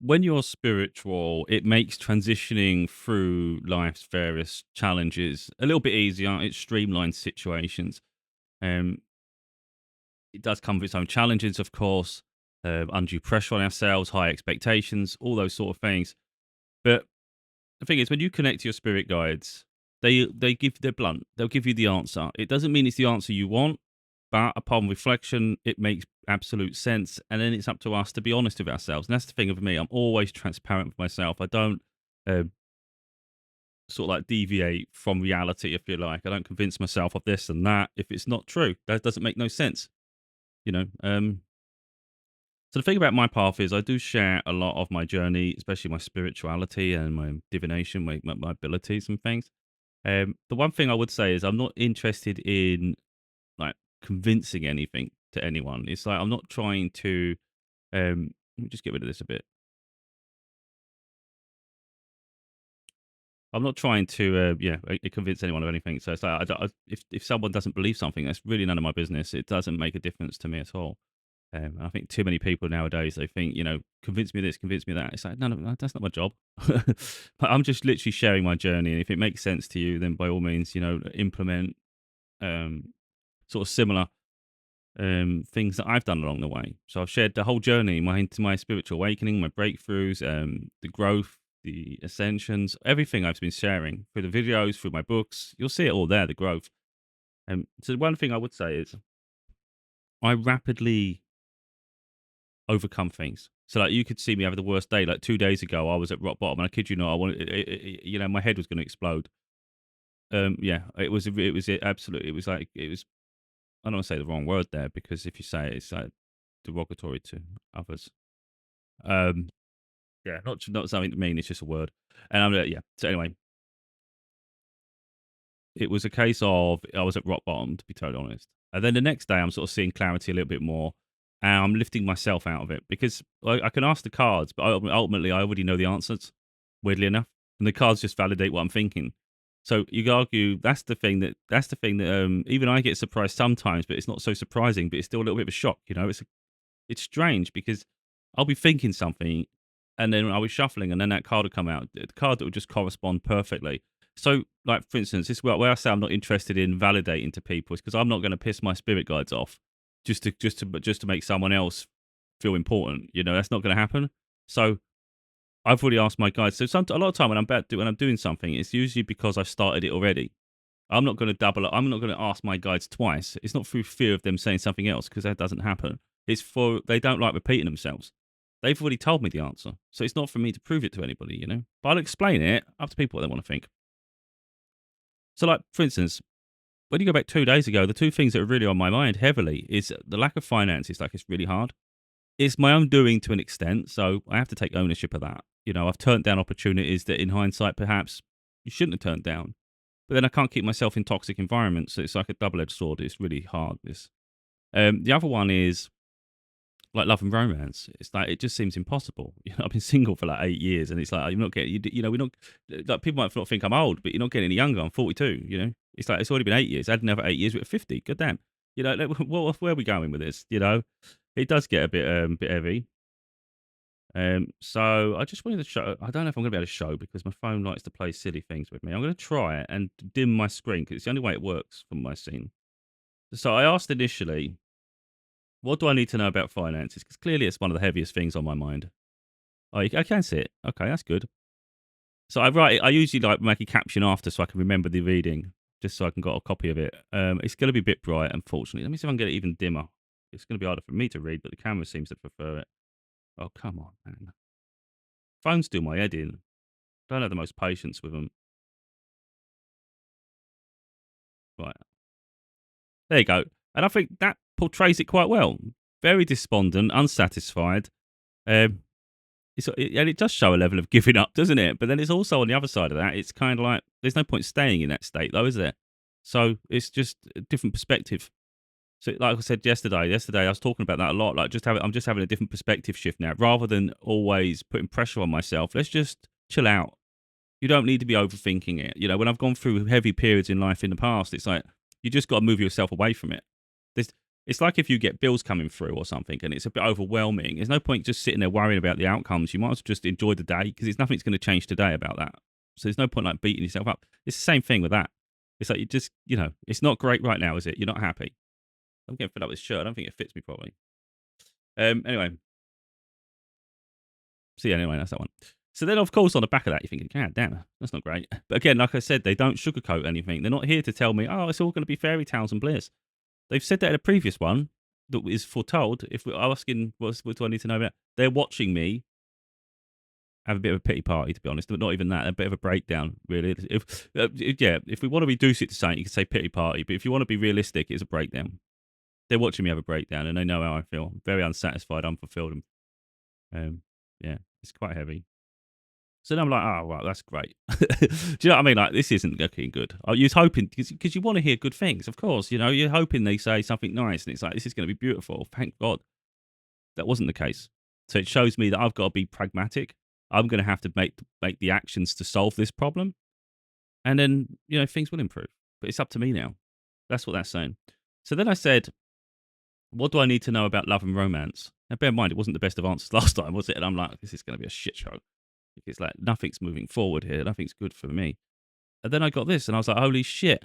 when you're spiritual, it makes transitioning through life's various challenges a little bit easier. It streamlines situations. Um, it does come with its own challenges, of course, undue pressure on ourselves, high expectations, all those sort of things. But the thing is, when you connect to your spirit guides, they're blunt. They'll give you the answer. It doesn't mean it's the answer you want, but upon reflection, it makes absolute sense. And then it's up to us to be honest with ourselves. And that's the thing with me. I'm always transparent with myself. I don't uh, sort of like deviate from reality, if you like. I don't convince myself of this and that if it's not true. That doesn't make no sense, you know. So the thing about my path is I do share a lot of my journey, especially my spirituality and my divination, my abilities and things. The one thing I would say is I'm not interested in like convincing anything to anyone. It's like I'm not trying to. Let me just get rid of this a bit. I'm not trying to, convince anyone of anything. So it's like if someone doesn't believe something, that's really none of my business. It doesn't make a difference to me at all. I think too many people nowadays they think convince me this, convince me that. It's like no, that's not my job. But I'm just literally sharing my journey, and if it makes sense to you, then by all means, implement um, sort of similar things that I've done along the way. So I've shared the whole journey, my spiritual awakening, my breakthroughs, the growth, the ascensions, everything I've been sharing through the videos, through my books. You'll see it all there, the growth. So one thing I would say is I rapidly overcome things. So like you could see me having the worst day. Like 2 days ago, I was at rock bottom, and I kid you not, I wanted, my head was going to explode. Yeah, absolutely. It was like it was. I don't want to say the wrong word there because if you say it, it's like derogatory to others. Um, yeah, not something to mean. It's just a word. And yeah. So anyway, it was a case of I was at rock bottom, to be totally honest. And then the next day, I'm sort of seeing clarity a little bit more, and I'm lifting myself out of it because I can ask the cards, but ultimately, I already know the answers. Weirdly enough, and the cards just validate what I'm thinking. So you could argue that's the thing that even I get surprised sometimes, but it's not so surprising. But it's still a little bit of a shock. It's strange because I'll be thinking something, and then I'll be shuffling, and then that card will come out. The card that will just correspond perfectly. So, like for instance, this is where I say I'm not interested in validating to people is because I'm not going to piss my spirit guides off just to make someone else feel important. That's not going to happen. So I've already asked my guides. So a lot of time when I'm doing something, it's usually because I've started it already. I'm not going to double up. I'm not going to ask my guides twice. It's not through fear of them saying something else because that doesn't happen. It's for they don't like repeating themselves. They've already told me the answer. So it's not for me to prove it to anybody. But I'll explain it up to people what they want to think. So, like, for instance, when you go back 2 days ago, the two things that are really on my mind heavily is the lack of finances. Like, it's really hard. It's my own doing to an extent. So I have to take ownership of that. I've turned down opportunities that in hindsight, perhaps you shouldn't have turned down. But then I can't keep myself in toxic environments. So it's like a double-edged sword. It's really hard. The other one is like love and romance. It's like it just seems impossible. I've been single for like 8 years, and it's like you're not getting. We're not like people might not think I'm old, but you're not getting any younger. I'm 42. It's like it's already been 8 years. Add another 8 years, we're 50. God damn. Where are we going with this? It does get a bit heavy. So I just wanted to show. I don't know if I'm going to be able to show because my phone likes to play silly things with me. I'm going to try it and dim my screen because it's the only way it works from my scene. So I asked initially, what do I need to know about finances? Because clearly it's one of the heaviest things on my mind. Oh, I can see it. Okay, that's good. So I write. I usually like make a caption after so I can remember the reading, just so I can get a copy of it. It's going to be a bit bright, unfortunately. Let me see if I can get it even dimmer. It's going to be harder for me to read, but the camera seems to prefer it. Oh, come on, man. Phones do my head in. Don't have the most patience with them. Right, there you go. And I think that portrays it quite well. Very despondent, unsatisfied. Um, and it does show a level of giving up, doesn't it? But then it's also on the other side of that. It's kind of like there's no point staying in that state, though, is there? So it's just a different perspective. So, like I said yesterday I was talking about that a lot. I'm just having a different perspective shift now, rather than always putting pressure on myself. Let's just chill out. You don't need to be overthinking it. When I've gone through heavy periods in life in the past, it's like you just got to move yourself away from it. It's like if you get bills coming through or something and it's a bit overwhelming. There's no point just sitting there worrying about the outcomes. You might as well just enjoy the day because nothing's going to change today about that. So there's no point like beating yourself up. It's the same thing with that. It's like you just, it's not great right now, is it? You're not happy. I'm getting fed up with this shirt. I don't think it fits me properly. Anyway, so yeah, anyway, that's that one. So then, of course, on the back of that, you're thinking, God damn, that's not great. But again, like I said, they don't sugarcoat anything. They're not here to tell me, oh, it's all going to be fairy tales and bliss. They've said that in a previous one that is foretold. If we're asking, what do I need to know about? They're watching me have a bit of a pity party, to be honest, but not even that. A bit of a breakdown, really. If we want to reduce it to something, you can say pity party. But if you want to be realistic, it's a breakdown. They're watching me have a breakdown, and they know how I feel. I'm very unsatisfied, unfulfilled, and yeah, it's quite heavy. So then I'm like, oh, well, that's great. Do you know what I mean? Like, this isn't looking good. I was hoping, because you want to hear good things, of course. You're hoping they say something nice, and it's like, this is going to be beautiful. Thank God. That wasn't the case. So it shows me that I've got to be pragmatic. I'm going to have to make the actions to solve this problem. And then, things will improve. But it's up to me now. That's what that's saying. So then I said, what do I need to know about love and romance? Now, bear in mind, it wasn't the best of answers last time, was it? And I'm like, this is going to be a shit show. It's like, nothing's moving forward here. Nothing's good for me. And then I got this, and I was like, holy shit.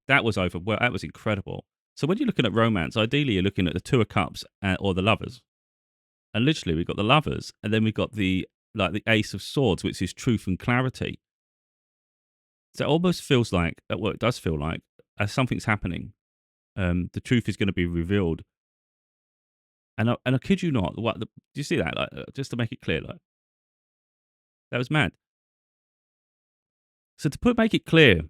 That was that was incredible. So when you're looking at romance, ideally you're looking at the Two of Cups or the Lovers. And literally, we've got the Lovers, and then we've got the Ace of Swords, which is truth and clarity. So it almost feels like, well, it does feel like, as something's happening, the truth is going to be revealed. And I kid you not, do you see that? Like, just to make it clear, like, that was mad. So to make it clear,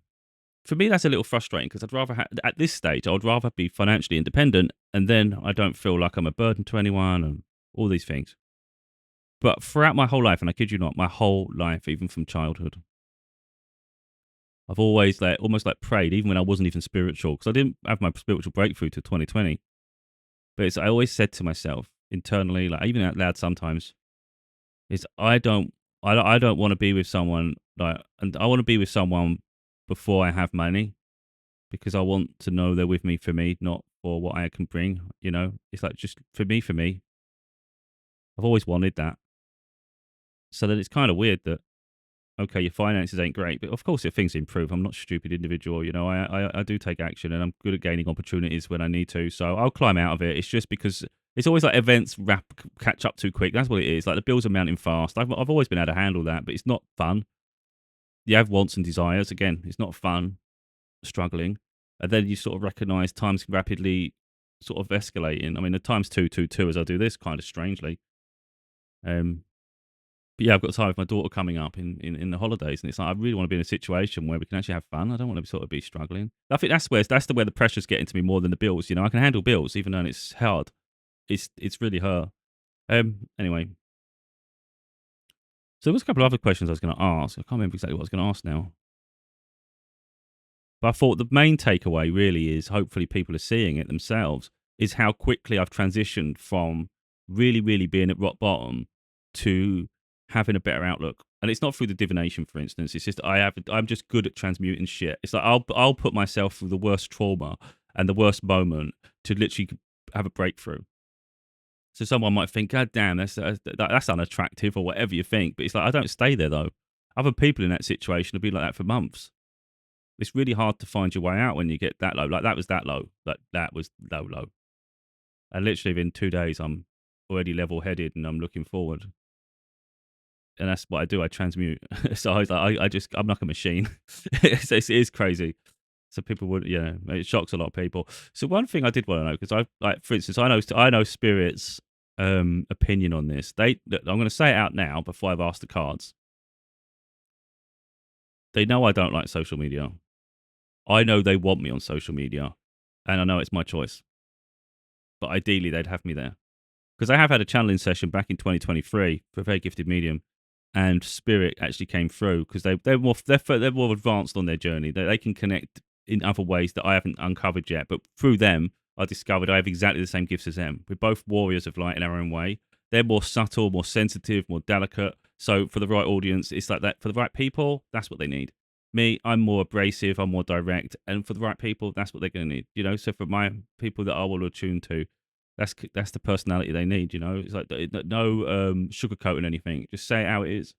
for me, that's a little frustrating because I'd rather at this stage, I would rather be financially independent, and then I don't feel like I'm a burden to anyone and all these things. But throughout my whole life, and I kid you not, my whole life, even from childhood, I've always almost prayed, even when I wasn't even spiritual, because I didn't have my spiritual breakthrough till 2020. But I always said to myself internally, like even out loud sometimes, I don't want to be with someone and I want to be with someone before I have money, because I want to know they're with me for me, not for what I can bring. It's like just for me. I've always wanted that. So that it's kind of weird that, okay, your finances ain't great, but of course if things improve, I'm not a stupid individual. I do take action, and I'm good at gaining opportunities when I need to. So I'll climb out of it. It's just because it's always like events catch up too quick. That's what it is. Like the bills are mounting fast. I've always been able to handle that, but it's not fun. You have wants and desires. Again, it's not fun, struggling. And then you sort of recognize times rapidly sort of escalating. I mean, the times 222 as I do this kind of strangely. But yeah, I've got time with my daughter coming up in the holidays, and it's like I really want to be in a situation where we can actually have fun. I don't want to sort of be struggling. I think that's where the pressure's getting to me more than the bills. I can handle bills even though it's hard. It's really hard. Anyway, so there was a couple of other questions I was going to ask. I can't remember exactly what I was going to ask now. But I thought the main takeaway really is, hopefully people are seeing it themselves, is how quickly I've transitioned from really, really being at rock bottom to having a better outlook. And it's not through the divination, for instance. It's just I'm just good at transmuting shit. It's like I'll put myself through the worst trauma and the worst moment to literally have a breakthrough. So someone might think, God damn, that's unattractive or whatever you think. But it's like, I don't stay there though. Other people in that situation have been like that for months. It's really hard to find your way out when you get that low. Like that was that low. Like that was low. And literally within 2 days, I'm already level-headed and I'm looking forward. And that's what I do. I transmute. So I was like, I'm like a machine. It is crazy. So people would, it shocks a lot of people. So one thing I did want to know, because for instance, I know Spirit's opinion on this. I'm going to say it out now before I've asked the cards. They know I don't like social media. I know they want me on social media, and I know it's my choice. But ideally, they'd have me there. Because I have had a channeling session back in 2023 for a very gifted medium, and Spirit actually came through because they're more advanced on their journey. They can connect in other ways that I haven't uncovered yet. But through them, I discovered I have exactly the same gifts as them. We're both warriors of light in our own way. They're more subtle, more sensitive, more delicate. So for the right audience, it's like that. For the right people, that's what they need. Me, I'm more abrasive, I'm more direct, and for the right people, that's what they're gonna need, you know? So for my people that I will attune to, that's the personality they need, you know? It's like no, sugarcoating anything, just say it how it is.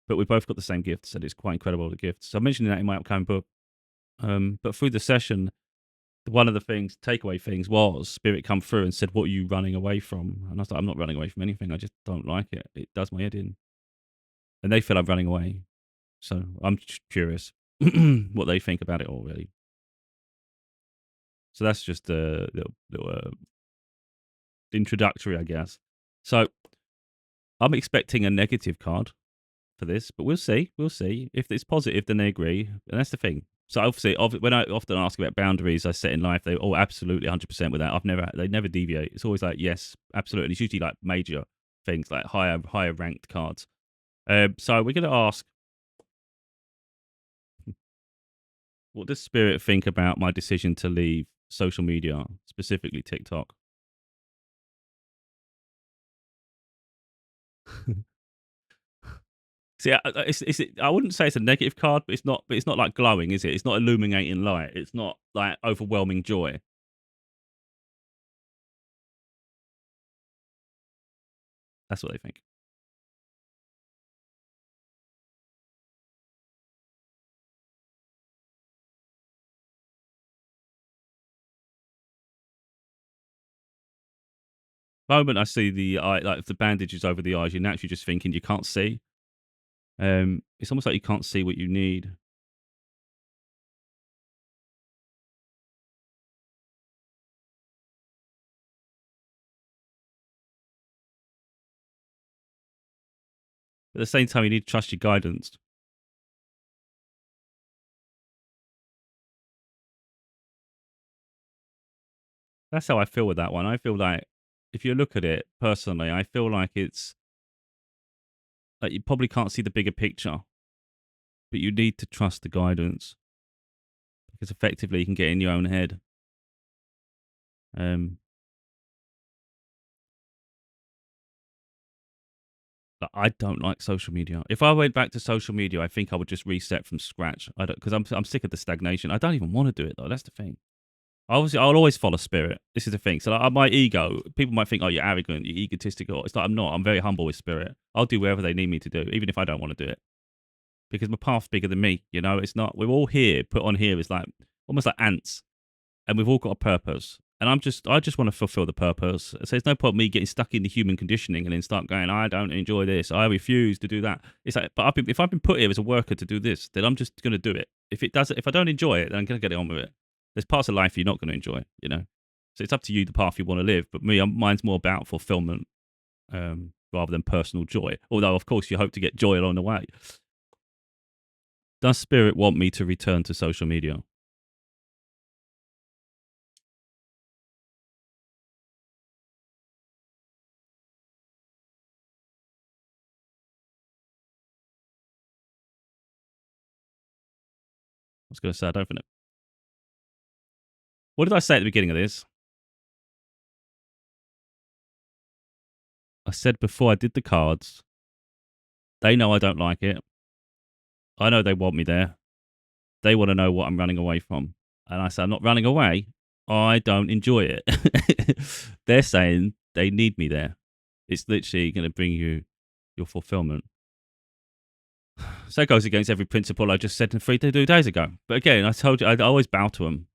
But we both got the same gifts, and it's quite incredible, the gifts. So I'm mentioning that in my upcoming book. But through the session, one of the things, takeaway things was Spirit come through and said, "What are you running away from?" And I was like, "I'm not running away from anything. I just don't like it. It does my head in." And they feel I'm running away. So I'm just curious what they think about it all, really. So that's just a little introductory, I guess. So I'm expecting a negative card for this, but we'll see. We'll see. If it's positive, then they agree, and that's the thing. So obviously, when I often ask about boundaries I set in life, they absolutely 100% with that. They never deviate. It's always like yes, absolutely. It's usually like major things, like higher ranked cards. So we're going to ask, what does Spirit think about my decision to leave social media, specifically TikTok? See, I wouldn't say it's a negative card, but it's not like glowing, is it? It's not illuminating light. It's not like overwhelming joy. That's what they think. Moment I see the eye, like if the bandage is over the eyes, you're naturally just thinking you can't see. It's almost like you can't see what you need. At the same time, you need to trust your guidance. That's how I feel with that one. I feel like if you look at it personally, I feel like it's like you probably can't see the bigger picture, but you need to trust the guidance because effectively you can get in your own head. Um, but I don't like social media. If I went back to social media, I think I would just reset from scratch. I don't because I'm sick of the stagnation. I don't even want to do it though. That's the thing. Obviously, I'll always follow spirit. This is the thing. So, like, my ego, people might think, "Oh, you're arrogant, you're egotistical." It's like I'm not. I'm very humble with spirit. I'll do whatever they need me to do, even if I don't want to do it, because my path's bigger than me. You know, it's not. We're all here. Put on here is like almost like ants, and we've all got a purpose. And I just want to fulfill the purpose. So there's no point me getting stuck in the human conditioning and then start going, I don't enjoy this. I refuse to do that. It's like, but if I've been put here as a worker to do this, then I'm just going to do it. If I don't enjoy it, then I'm going to get on with it. There's parts of life you're not going to enjoy, you know. So it's up to you the path you want to live. But me, mine's more about fulfillment rather than personal joy. Although, of course, you hope to get joy along the way. Does spirit want me to return to social media? I was going to say I don't think it. What did I say at the beginning of this? I said before I did the cards, they know I don't like it. I know they want me there. They want to know what I'm running away from. And I said, I'm not running away. I don't enjoy it. They're saying they need me there. It's literally going to bring you your fulfillment. So it goes against every principle I just said 2 days ago. But again, I told you, I always bow to them.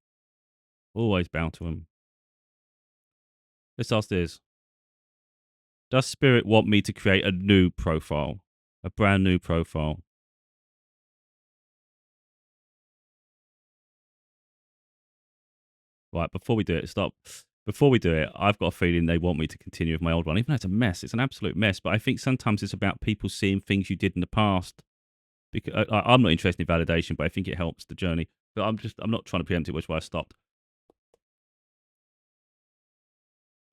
Always bow to them. Let's ask this. Does Spirit want me to create a new profile? A brand new profile? Right, before we do it, stop. Before we do it, I've got a feeling they want me to continue with my old one, even though it's a mess. It's an absolute mess. But I think sometimes it's about people seeing things you did in the past. Because I'm not interested in validation, but I think it helps the journey. But I'm not trying to preempt it, which is why I stopped.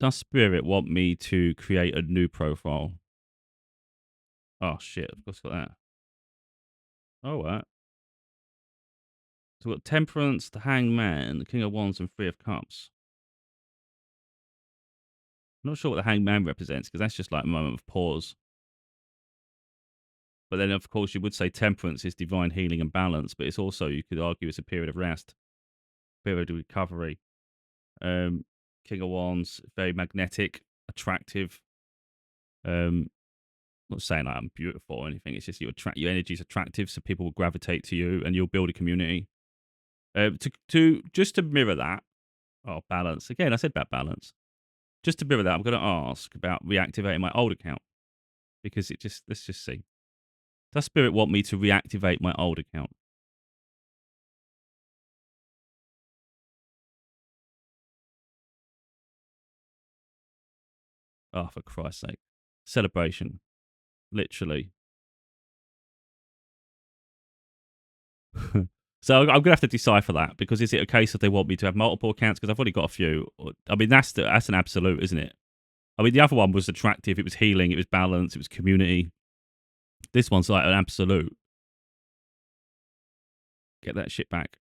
Does Spirit want me to create a new profile? Oh shit, I've got that. Oh, what? So we've got Temperance, the Hangman, the King of Wands, and Three of Cups. I'm not sure what the Hangman represents because that's just like a moment of pause. But then, of course, you would say temperance is divine healing and balance, but it's also, you could argue, it's a period of rest, period of recovery. Um, King of Wands, very magnetic, attractive. Um, not saying I'm beautiful or anything. It's just your energy is attractive, so people will gravitate to you, and you'll build a community. To just to mirror that, balance again. I said about balance. Just to mirror that, I'm going to ask about reactivating my old account because let's just see. Does Spirit want me to reactivate my old account? Oh, for Christ's sake. Celebration. Literally. So I'm going to have to decipher that because is it a case that they want me to have multiple accounts? Because I've already got a few. I mean, that's an absolute, isn't it? I mean, the other one was attractive. It was healing. It was balance. It was community. This one's like an absolute. Get that shit back.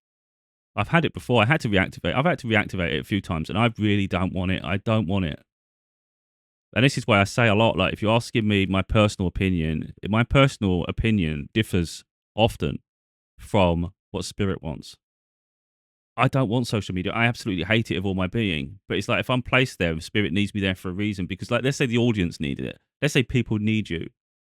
I've had it before. I've had to reactivate it a few times, and I really don't want it. I don't want it. And this is why I say a lot, like, if you're asking me my personal opinion differs often from what Spirit wants. I don't want social media. I absolutely hate it with all my being. But it's like, if I'm placed there, Spirit needs me there for a reason. Because, like, let's say the audience needed it. Let's say people need you.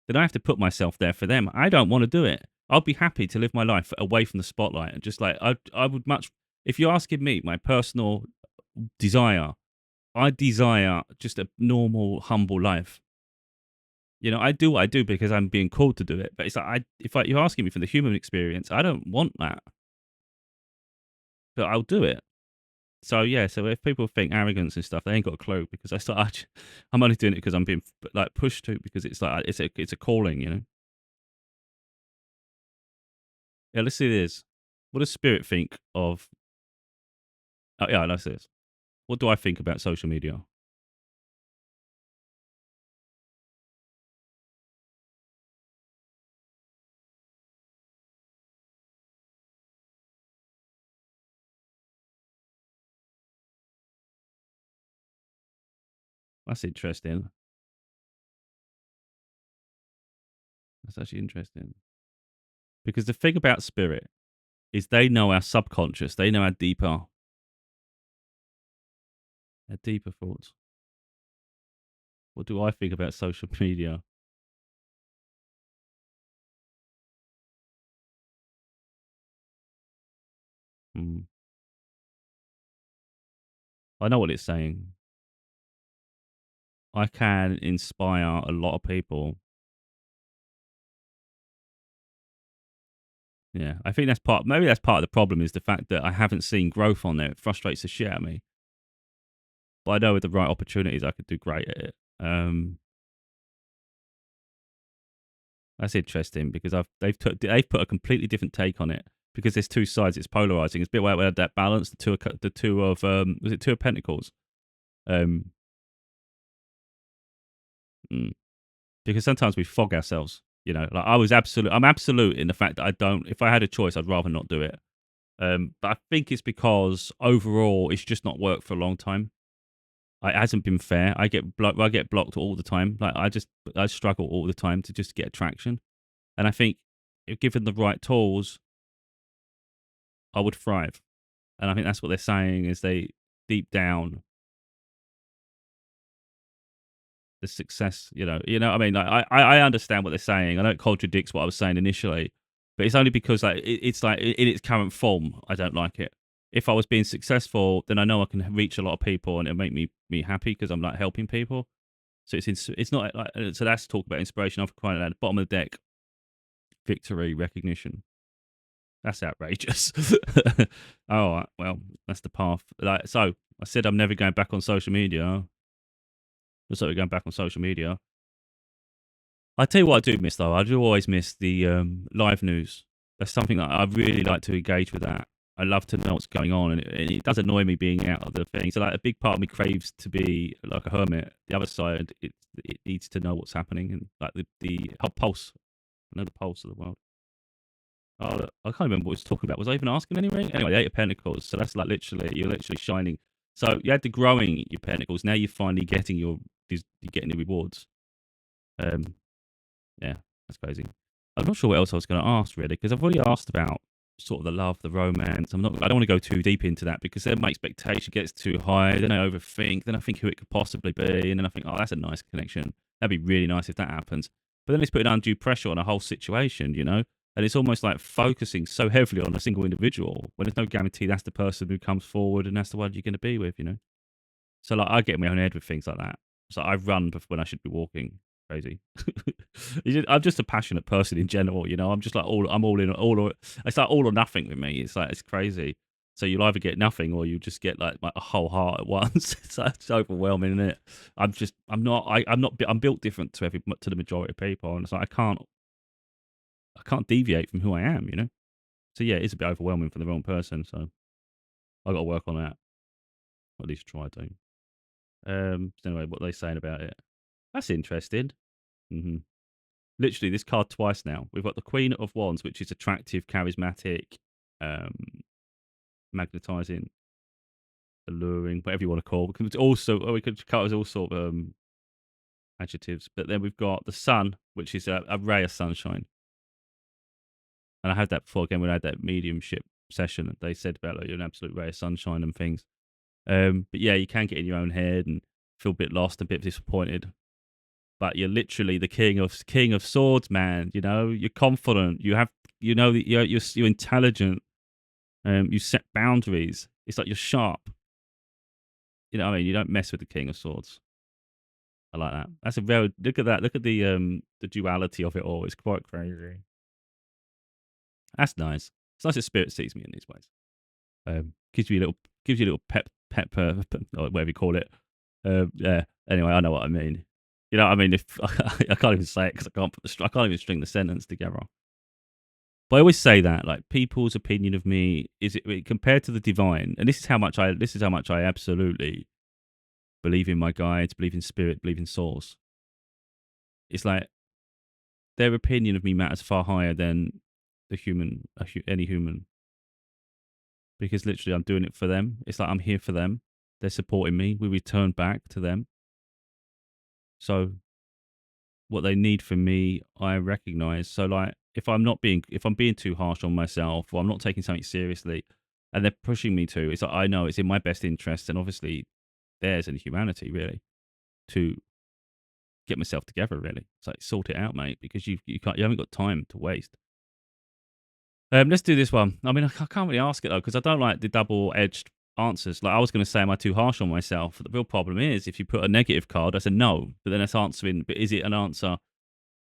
Then I have to put myself there for them. I don't want to do it. I'll be happy to live my life away from the spotlight. And just like, I would much, if you're asking me my personal desire, I desire just a normal, humble life. You know, I do what I do because I'm being called to do it. But it's like, you're asking me for the human experience, I don't want that. But I'll do it. So yeah, so if people think arrogance and stuff, they ain't got a clue because I'm only doing it because I'm being like pushed to because it's like it's a calling, you know. Yeah, let's see this. What does Spirit think of? Oh yeah, let's see this. What do I think about social media? That's interesting. That's actually interesting because the thing about Spirit is they know our subconscious. They know our deeper thoughts. What do I think about social media? Hmm. I know what it's saying. I can inspire a lot of people. Yeah, I think maybe that's part of the problem is the fact that I haven't seen growth on there. It frustrates the shit out of me. But I know with the right opportunities, I could do great at it. That's interesting because they've put a completely different take on it because there's two sides. It's polarizing. It's a bit where we had that balance. The two of was it Two of Pentacles? Um, mm, because sometimes we fog ourselves. You know, like I'm absolute in the fact that I don't. If I had a choice, I'd rather not do it. But I think it's because overall, it's just not worked for a long time. It hasn't been fair. I get blocked all the time. Like I struggle all the time to just get traction. And I think if given the right tools, I would thrive. And I think that's what they're saying is they deep down the success. I mean, like, I understand what they're saying. I know it contradicts what I was saying initially, but it's only because like it's like in its current form, I don't like it. If I was being successful, then I know I can reach a lot of people and it'll make me happy because I'm like helping people. So it's not like so that's talk about inspiration. I've quite at the bottom of the deck, victory, recognition. That's outrageous. All right, well, that's the path. Like so, I said I'm never going back on social media. So we're going back on social media. I tell you what, I do miss though. I do always miss the live news. That's something that I really like to engage with. That I love to know what's going on, and it does annoy me being out of the thing. So like a big part of me craves to be like a hermit. The other side, it needs to know what's happening and like the whole pulse. I know the pulse of the world. Oh, look, I can't remember what I was talking about. Was I even asking anyway? Anyway, the Eight of Pentacles. So that's like you're literally shining. So you had the growing your Pentacles. Now you're finally getting you're getting the rewards. Um, yeah, that's crazy. I'm not sure what else I was going to ask really, because I've already asked about sort of the love, the romance. I don't want to go too deep into that because then my expectation gets too high. Then I overthink. Then I think who it could possibly be, and then I think, oh, that's a nice connection. That'd be really nice if that happens. But then it's putting undue pressure on a whole situation, you know. And it's almost like focusing so heavily on a single individual when there's no guarantee that's the person who comes forward and that's the one you're going to be with, you know. So like I get in my own head with things like that. So I run when I should be walking. Crazy. I'm just a passionate person in general, you know. I'm just like I'm all in, it's like all or nothing with me. It's like it's crazy. So you'll either get nothing or you just get like a whole heart at once. It's overwhelming, isn't it? I'm built different to the majority of people, and it's like I can't deviate from who I am, you know. So yeah, it's a bit overwhelming for the wrong person. So I got to work on that. Or at least try to. So anyway, what are they saying about it? That's interesting. hmm Literally, this card twice now. We've got the Queen of Wands, which is attractive, charismatic, um, magnetizing, alluring, whatever you want to call. We could cut as all sort of adjectives. But then we've got the Sun, which is a ray of sunshine. And I had that before again when I had that mediumship session. They said about like, you're an absolute ray of sunshine and things. But yeah, you can get in your own head and feel a bit lost, a bit disappointed. But you're literally the king of swords, man. You know, you're confident. You know, that you're intelligent. You set boundaries. It's like you're sharp. You know what I mean? You don't mess with the king of swords. I like that. That's a very look at that. Look at the duality of it all. It's quite crazy. That's nice. It's nice that spirit sees me in these ways. Gives you a little or whatever you call it. Yeah. Anyway, I know what I mean. You know what I mean? If I can't even say it because I can't even string the sentence together. But I always say that, like, people's opinion of me is it compared to the divine, and this is how much I absolutely believe in my guides, believe in spirit, believe in source. It's like their opinion of me matters far higher than any human, because literally I'm doing it for them. It's like I'm here for them. They're supporting me. We return back to them. So what they need from me, I recognize. So like if I'm being too harsh on myself or I'm not taking something seriously and they're pushing me to, it's like I know it's in my best interest and obviously theirs and humanity really to get myself together really. It's like sort it out, mate, because you haven't got time to waste. Let's do this one. I mean, I can't really ask it though because I don't like the double-edged answers. Like I was going to say, am I too harsh on myself? But the real problem is if you put a negative card, that's a no. But then that's answering. But is it an answer?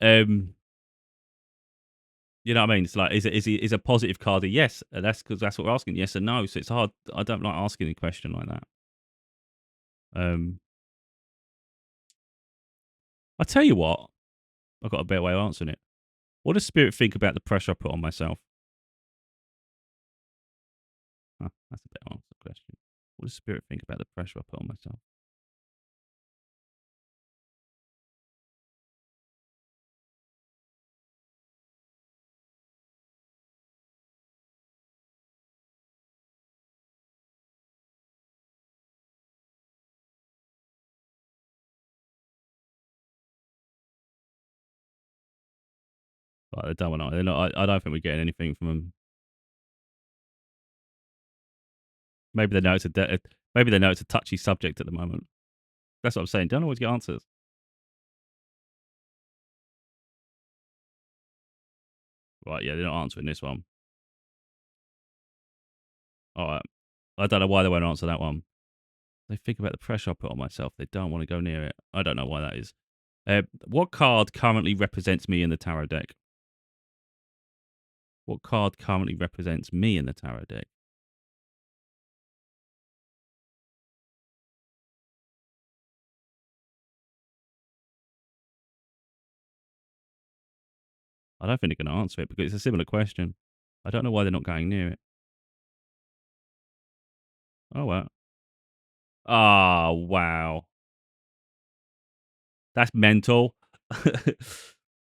Um, you know what I mean? It's like, is a positive card a yes? And that's because that's what we're asking, yes or no. So it's hard. I don't like asking a question like that. I tell you what, I've got a better way of answering it. What does spirit think about the pressure I put on myself? Huh, that's a better answer question. What does spirit think about the pressure I put on myself? Like, they don't want to. They're not. I don't think we're getting anything from them. Maybe they know maybe they know it's a touchy subject at the moment. That's what I'm saying. Don't always get answers. Right? Yeah, they're not answering this one. All right. I don't know why they won't answer that one. They think about the pressure I put on myself. They don't want to go near it. I don't know why that is. What card currently represents me in the tarot deck? What card currently represents me in the tarot deck? I don't think they're going to answer it because it's a similar question. I don't know why they're not going near it. Oh, wow. Oh, wow. That's mental.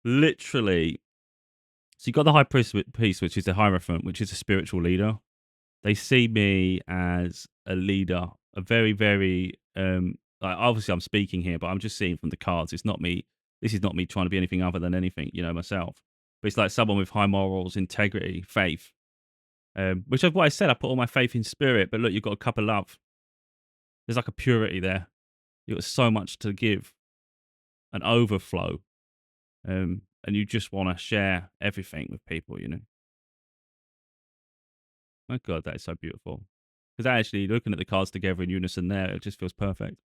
Literally. So you got the high priest piece, which is the Hierophant, which is a spiritual leader. They see me as a leader, a very, very like obviously I'm speaking here, but I'm just seeing from the cards. It's not me. This is not me trying to be anything other than anything, you know, myself. but it's like someone with high morals, integrity, faith. Which is what I said. I put all my faith in spirit, but look, you've got a cup of love. There's like a purity there. You've got so much to give, an overflow, and you just want to share everything with people. My God, that is so beautiful. Because actually, looking at the cards together in unison, there, it just feels perfect.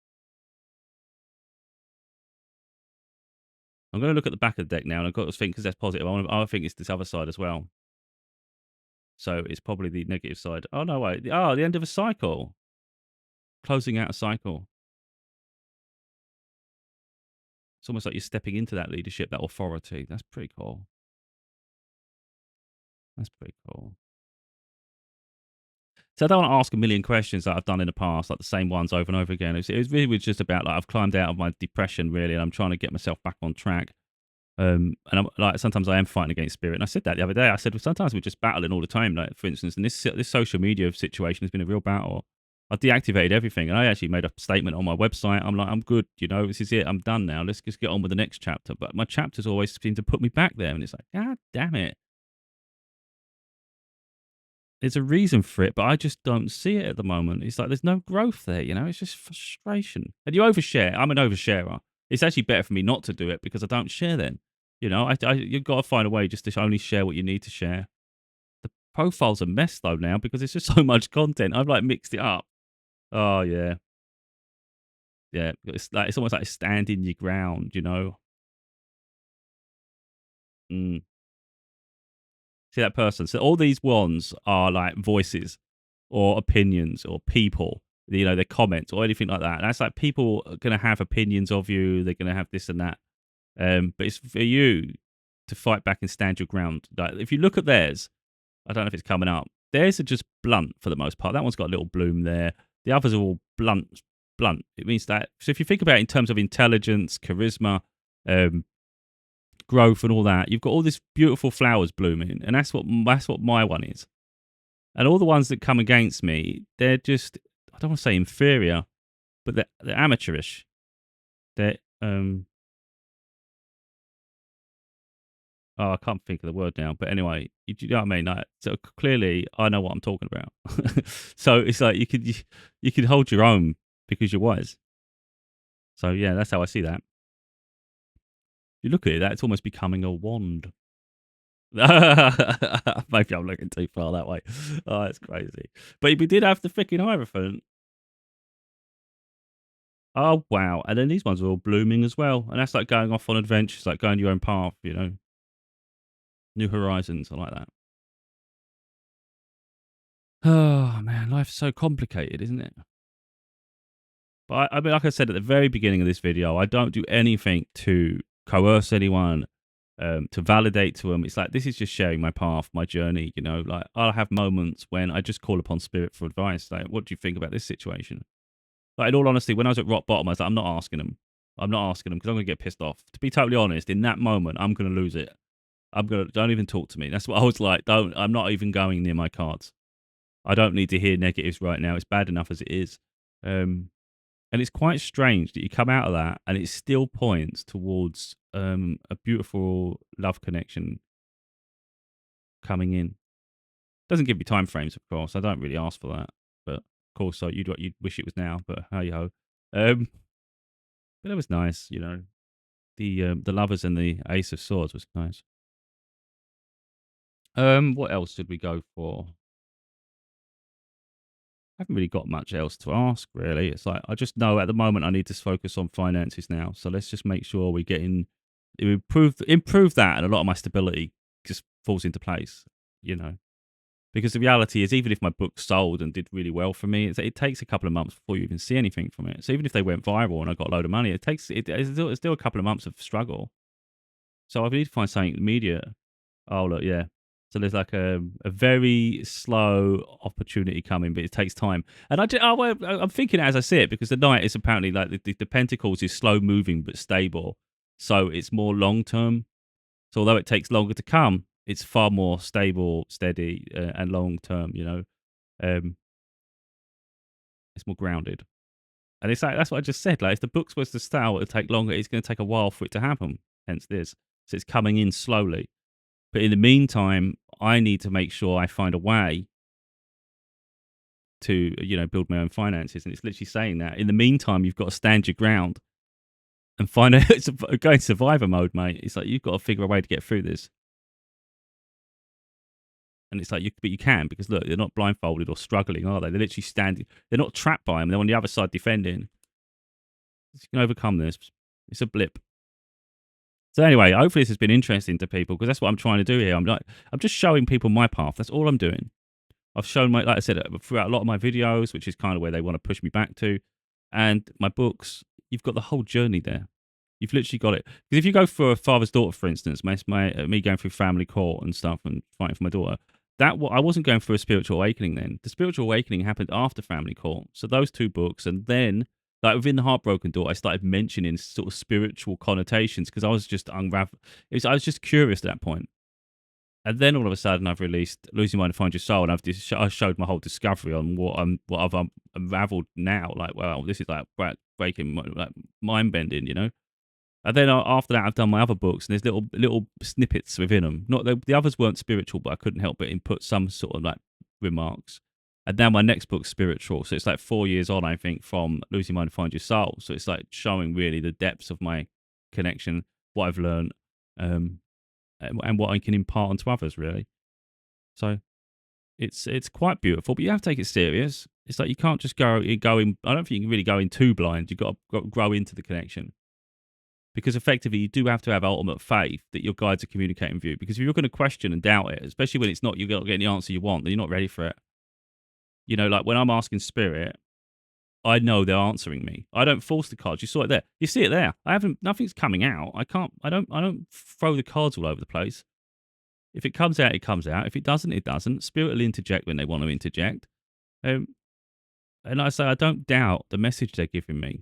I'm going to look at the back of the deck now, and I've got to think because that's positive. I think it's this other side as well. So it's probably the negative side. Oh no, wait. Oh, the end of a cycle, closing out a cycle. It's almost like you're stepping into that leadership, that authority. That's pretty cool. That's pretty cool. So I don't want to ask a million questions that I've done in the past, like the same ones over and over again. It was really just about like I've climbed out of my depression really, and I'm trying to get myself back on track. And I'm like sometimes I am fighting against spirit, and I said that the other day. I said well, sometimes we're just battling all the time. Like for instance, and this social media situation has been a real battle. I deactivated everything, and I actually made a statement on my website. I'm like, I'm good, this is it. I'm done now. Let's just get on with the next chapter. But my chapters always seem to put me back there, and it's like, God damn it. There's a reason for it, but I just don't see it at the moment. It's like there's no growth there, It's just frustration. And you overshare. I'm an oversharer. It's actually better for me not to do it because I don't share then. You've got to find a way just to only share what you need to share. The profile's a mess though now because it's just so much content. I've like mixed it up. Oh yeah, yeah. It's almost like standing your ground. Mm. See that person. So all these ones are like voices or opinions or people, their comments or anything like that. And that's like people are going to have opinions of you. They're going to have this and that. But it's for you to fight back and stand your ground. Like if you look at theirs, I don't know if it's coming up. Theirs are just blunt for the most part. That one's got a little bloom there. The others are all blunt. Blunt. It means that. So if you think about it in terms of intelligence, charisma, um, growth, and all that, you've got all this beautiful flowers blooming, and that's what my one is. And all the ones that come against me, they're just, I don't want to say inferior, but they're amateurish. They're oh, I can't think of the word now. But anyway, you know what I mean? Like, so clearly, I know what I'm talking about. So it's like you could hold your own because you're wise. So yeah, that's how I see that. You look at it, that's almost becoming a wand. Maybe I'm looking too far that way. Oh, it's crazy. But we did have the freaking Hierophant. Oh wow! And then these ones are all blooming as well, and that's like going off on adventures, like going your own path. New horizons. I like that. Oh man, life's so complicated, isn't it? But I mean, like I said at the very beginning of this video, I don't do anything to coerce anyone, to validate to them. It's like this is just sharing my path, my journey. Like I'll have moments when I just call upon spirit for advice. Like, what do you think about this situation? Like, in all honesty, when I was at rock bottom, I was like, I'm not asking them. I'm not asking them because I'm gonna get pissed off. To be totally honest, in that moment, I'm gonna lose it. Don't even talk to me. That's what I was like. I'm not even going near my cards. I don't need to hear negatives right now. It's bad enough as it is. And it's quite strange that you come out of that and it still points towards a beautiful love connection coming in. Doesn't give me time frames, of course. I don't really ask for that, but of course, so you'd wish it was now. But hey ho, but it was nice. The lovers and the Ace of Swords was nice. What else did we go for? I haven't really got much else to ask, really. It's like I just know at the moment I need to focus on finances now. So let's just make sure we get in, improve that, and a lot of my stability just falls into place. Because the reality is, even if my book sold and did really well for me, it takes a couple of months before you even see anything from it. So even if they went viral and I got a load of money, it's still a couple of months of struggle. So I need to find something immediate. Oh look, yeah. So there's like a very slow opportunity coming, but it takes time. And I'm thinking it as I see it because the knight is apparently like the pentacles is slow moving but stable, so it's more long term. So although it takes longer to come, it's far more stable, steady, and long term. Um, it's more grounded. And it's like that's what I just said. Like if the book's supposed to style, it'll take longer. It's going to take a while for it to happen. Hence this. So it's coming in slowly. But in the meantime, I need to make sure I find a way to, build my own finances. And it's literally saying that. In the meantime, you've got to stand your ground and find out go in survivor mode, mate. It's like you've got to figure a way to get through this. And it's like, but you can, because look, they're not blindfolded or struggling, are they? They're literally standing. They're not trapped by them. They're on the other side defending. You can overcome this. It's a blip. So anyway, hopefully this has been interesting to people, because that's what I'm trying to do here. I'm just showing people my path. That's all I'm doing. I've shown like I said, throughout a lot of my videos, which is kind of where they want to push me back to, and my books. You've got the whole journey there. You've literally got it. Because if you go for a father's daughter, for instance, me going through family court and stuff and fighting for my daughter, I wasn't going through a spiritual awakening then. The spiritual awakening happened after family court. So those two books, and then like within the Heartbroken Daughter, I started mentioning sort of spiritual connotations, because I was just I was just curious at that point. And then all of a sudden, I've released Losing Mind to Find Your Soul, and I showed my whole discovery on what I've unraveled now. Like, wow, this is like breaking, like mind bending, And then after that, I've done my other books, and there's little snippets within them. Not the others weren't spiritual, but I couldn't help but input some sort of like remarks. And now my next book's spiritual, so it's like 4 years on, I think, from Losing Mind to Find Your Soul. So it's like showing really the depths of my connection, what I've learned, and what I can impart onto others, really. So it's quite beautiful, but you have to take it serious. It's like you can't just go in. I don't think you can really go in too blind. You've got to grow into the connection. Because effectively, you do have to have ultimate faith that your guides are communicating with you. Because if you're going to question and doubt it, especially when it's not, you're not getting the answer you want, then you're not ready for it. Like when I'm asking spirit, I know they're answering me. I don't force the cards. You saw it there. You see it there. Nothing's coming out. I don't throw the cards all over the place. If it comes out, it comes out. If it doesn't, it doesn't. Spirit will interject when they want to interject. And I say, I don't doubt the message they're giving me.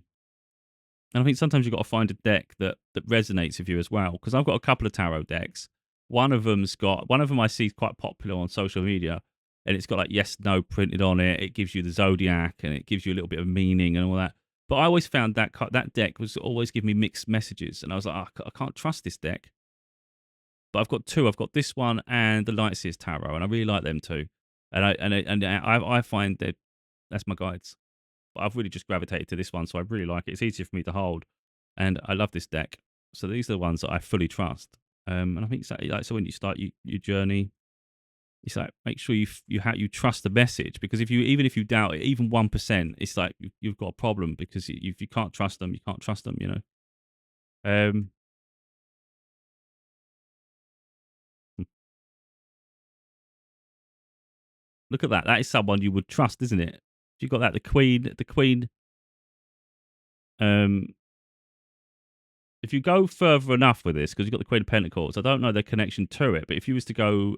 And I think sometimes you've got to find a deck that resonates with you as well. Because I've got a couple of tarot decks. One of them I see quite popular on social media, and it's got like yes, no printed on it. It gives you the zodiac, and it gives you a little bit of meaning and all that. But I always found that deck was always giving me mixed messages, and I was like, I can't trust this deck. But I've got two. I've got this one and the Lightseers Tarot, and I really like them too. And I find that that's my guides. But I've really just gravitated to this one, so I really like it. It's easier for me to hold, and I love this deck. So these are the ones that I fully trust. And I think so when you start your journey, it's like make sure you trust the message, because even if you doubt it, even 1%, it's like you've got a problem, because if you can't trust them, you can't trust them. Um, Look at that. That is someone you would trust, isn't it? You got that the Queen. Um, if you go further enough with this, because you've got the Queen of Pentacles, I don't know the connection to it, but if you was to go,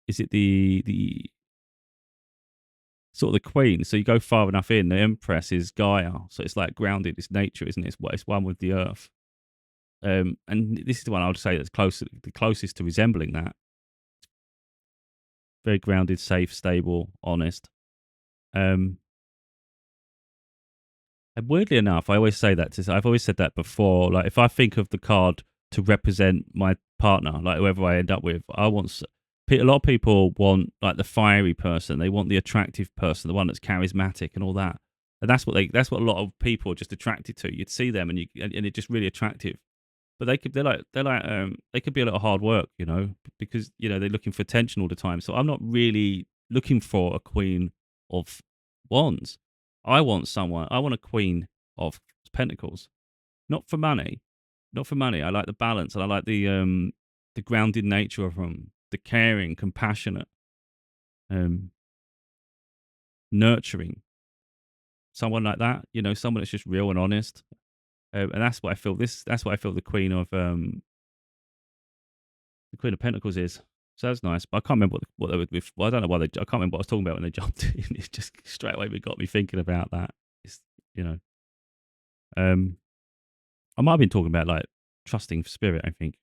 is it the sort of the Queen? So you go far enough in, the Empress is Gaia, so it's like grounded, it's nature, isn't it? It's one with the earth. And this is the one I would say that's the closest to resembling that. Very grounded, safe, stable, honest. And weirdly enough, I always say that. I've always said that before. Like, if I think of the card to represent my partner, like whoever I end up with, a lot of people want like the fiery person. They want the attractive person, the one that's charismatic and all that. And that's what a lot of people are just attracted to. You'd see them and it's just really attractive. But they could be a little hard work, because they're looking for attention all the time. So I'm not really looking for a Queen of Wands. I want a Queen of Pentacles, not for money. I like the balance, and I like the grounded nature of them, the caring, compassionate, nurturing. Someone like that, someone that's just real and honest. And that's what I feel. That's what I feel the Queen of Pentacles is. So that's nice. But I can't remember what they were with. Well, I don't know why I can't remember what I was talking about when they jumped in. It's just straight away got me thinking about that. It's, I might have been talking about like trusting spirit, I think,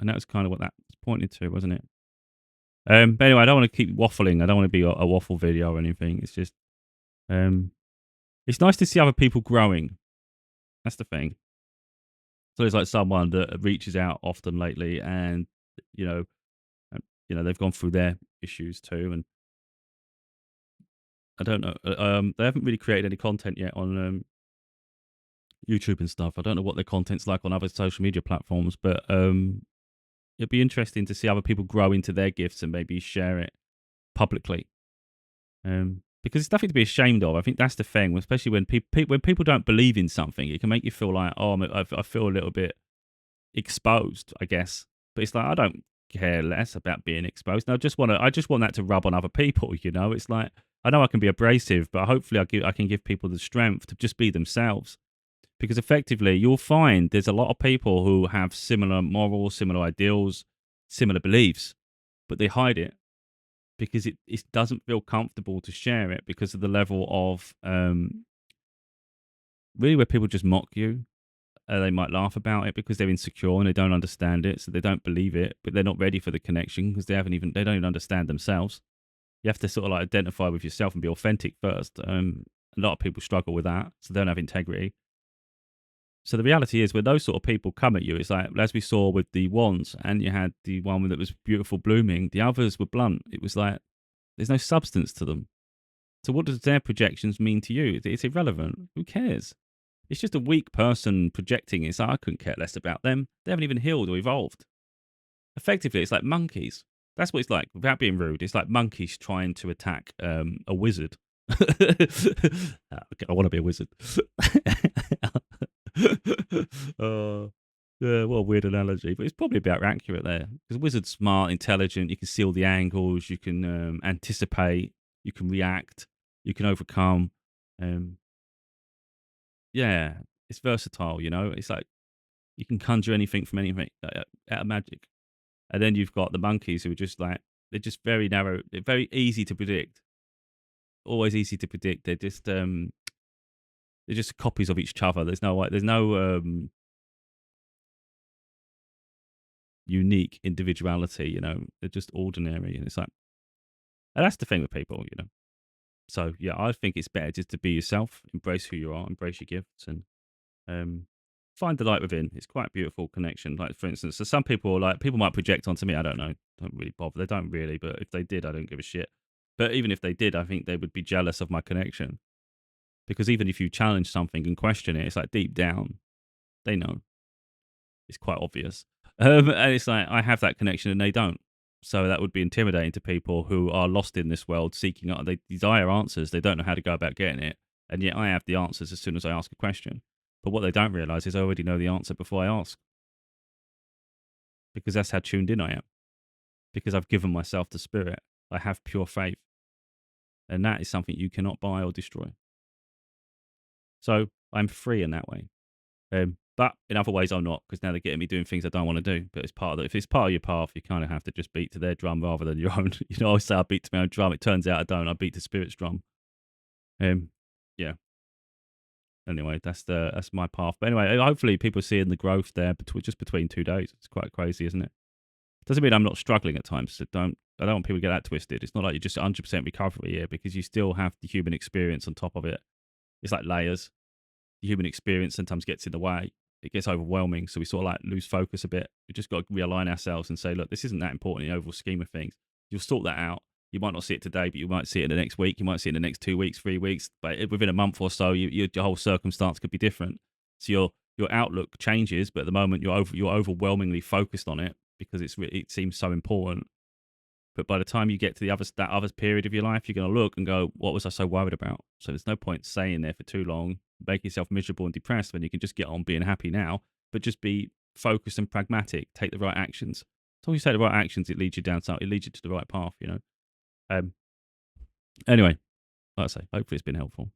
and that was kind of what that was pointing to, wasn't it? But anyway, I don't want to keep waffling. I don't want to be a waffle video or anything. It's just, it's nice to see other people growing. That's the thing. So there's like someone that reaches out often lately, and you know, they've gone through their issues too, and I don't know. They haven't really created any content yet on YouTube and stuff. I don't know what their content's like on other social media platforms, but it'd be interesting to see other people grow into their gifts and maybe share it publicly. Because it's nothing to be ashamed of. I think that's the thing, especially when people don't believe in something, it can make you feel like, oh, I feel a little bit exposed, I guess. But it's like I don't care less about being exposed. And I just want that to rub on other people. It's like I know I can be abrasive, but hopefully I can give people the strength to just be themselves. Because effectively, you'll find there's a lot of people who have similar morals, similar ideals, similar beliefs, but they hide it because it doesn't feel comfortable to share it because of the level of really where people just mock you. They might laugh about it because they're insecure and they don't understand it, so they don't believe it, but they're not ready for the connection because they don't even understand themselves. You have to sort of like identify with yourself and be authentic first. A lot of people struggle with that, so they don't have integrity. So the reality is, when those sort of people come at you, it's like, as we saw with the wands, and you had the one that was beautiful blooming, the others were blunt. It was like, there's no substance to them. So what does their projections mean to you? It's irrelevant. Who cares? It's just a weak person projecting. It's like, I couldn't care less about them. They haven't even healed or evolved. Effectively, it's like monkeys. That's what it's like, without being rude. It's like monkeys trying to attack a wizard. Okay, I want to be a wizard. Yeah, what a weird analogy, but it's probably about accurate there. Because wizard's smart, intelligent. You can see all the angles. You can anticipate. You can react. You can overcome. Um, yeah, it's versatile. It's like you can conjure anything from anything out of magic. And then you've got the monkeys who are just like they're just very narrow. They're very easy to predict. Always easy to predict. They're just copies of each other. There's no unique individuality. They're just ordinary, and it's like, and that's the thing with people. So yeah, I think it's better just to be yourself, embrace who you are, embrace your gifts, and um, find the light within. It's quite a beautiful connection. Like for instance, so some people people might project onto me. I don't know, don't really bother. They don't really, but if they did, I don't give a shit. But even if they did, I think they would be jealous of my connection because even if you challenge something and question it, it's like deep down they know. It's quite obvious. And it's like I have that connection and they don't. So that would be intimidating to people who are lost in this world, seeking out. They desire answers. They don't know how to go about getting it. And yet I have the answers as soon as I ask a question. But what they don't realize is I already know the answer before I ask, because that's how tuned in I am. Because I've given myself the spirit. I have pure faith. And that is something you cannot buy or destroy. So I'm free in that way. But in other ways, I'm not, because now they're getting me doing things I don't want to do. But it's part of if it's part of your path, you kind of have to just beat to their drum rather than your own. I always say I beat to my own drum. It turns out I don't. I beat to spirit's drum. Yeah. Anyway, that's my path. But anyway, hopefully people seeing the growth there between 2 days. It's quite crazy, isn't it? Doesn't mean I'm not struggling at times. So I don't want people to get that twisted. It's not like you're just 100% recovery here, because you still have the human experience on top of it. It's like layers. The human experience sometimes gets in the way. It gets overwhelming, so we sort of like lose focus a bit. We just got to realign ourselves and say, look, this isn't that important in the overall scheme of things. You'll sort that out. You might not see it today, but you might see it in the next week. You might see it in the next 2 weeks, 3 weeks. But within a month or so, your whole circumstance could be different. So your outlook changes, but at the moment you're overwhelmingly focused on it because it seems so important. But by the time you get to that other period of your life, you're going to look and go, what was I so worried about? So there's no point staying there for too long, make yourself miserable and depressed when you can just get on being happy now, but just be focused and pragmatic, take the right actions. As long as you take the right actions, it leads you to the right path. Anyway, like I say, hopefully it's been helpful.